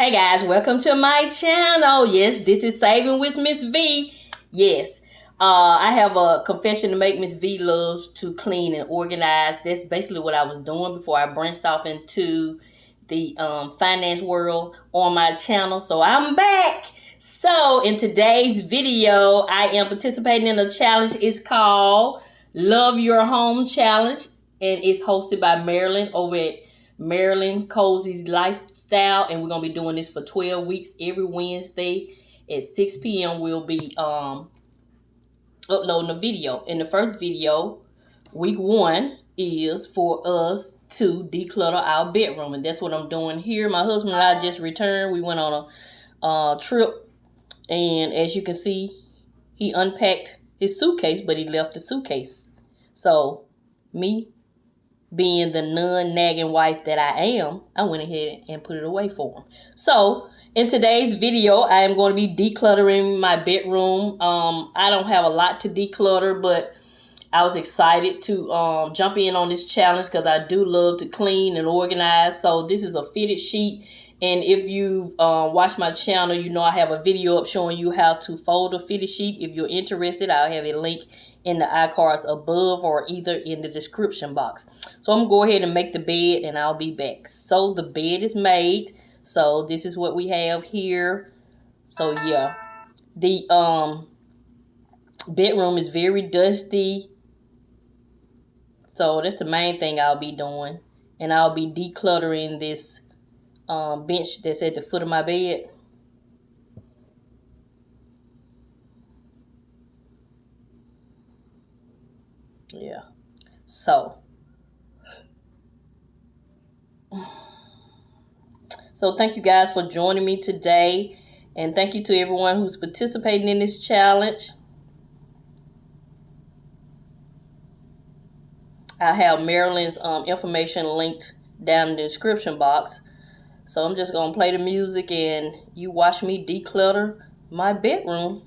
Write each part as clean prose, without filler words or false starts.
Hey guys, welcome to my channel. Yes, this is Saving with Mrs Vee. Yes, I have a confession to make. Mrs Vee loves to clean and organize. That's basically what I was doing before I branched off into the finance world on my channel. So I'm back. So in today's video, I am participating in a challenge. It's called Love Your Home Challenge, and it's hosted by Marilyn over at Marilyn Cozy's Lifestyle, and we're gonna be doing this for 12 weeks. Every Wednesday at 6 p.m. we'll be uploading a video. In the first video, week 1 is for us to declutter our bedroom, and that's what I'm doing here. My husband and I just returned. We went on a trip, and as you can see, he unpacked his suitcase, but he left the suitcase. So me, being the non-nagging wife that I am, I went ahead and put it away for him. So in today's video, I am going to be decluttering my bedroom. I don't have a lot to declutter, but I was excited to jump in on this challenge because I do love to clean and organize. So this is a fitted sheet. And if you've watched my channel, you know I have a video up showing you how to fold a fitted sheet. If you're interested, I'll have a link in the iCards above or either in the description box. So I'm going to go ahead and make the bed and I'll be back. So the bed is made. So this is what we have here. So yeah, the bedroom is very dusty. So that's the main thing I'll be doing. And I'll be decluttering this bench that's at the foot of my bed. Yeah. So thank you guys for joining me today, and thank you to everyone who's participating in this challenge. I have Marilyn's information linked down in the description box. So I'm just going to play the music and you watch me declutter my bedroom.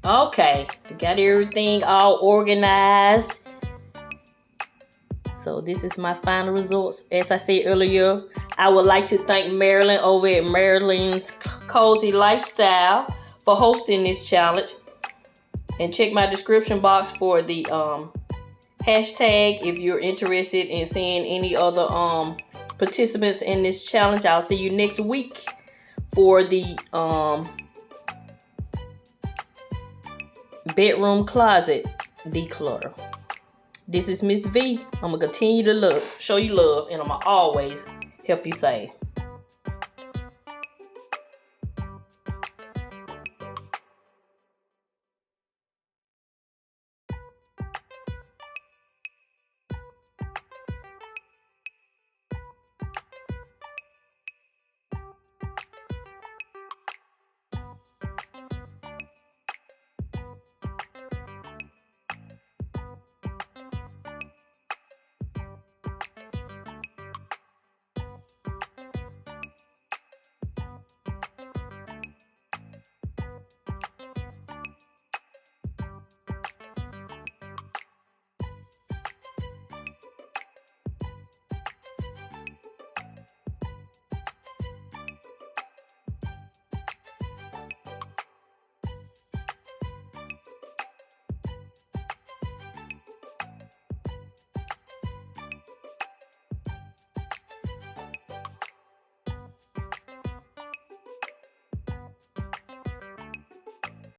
Okay, we got everything all organized. So this is my final results. As I said earlier, I would like to thank Marilyn over at Marilyn's Cozy Lifestyle for hosting this challenge. And check my description box for the hashtag if you're interested in seeing any other participants in this challenge. I'll see you next week for the bedroom closet declutter. This is Miss V. I'm gonna continue to show you love, and I'm gonna always help you save.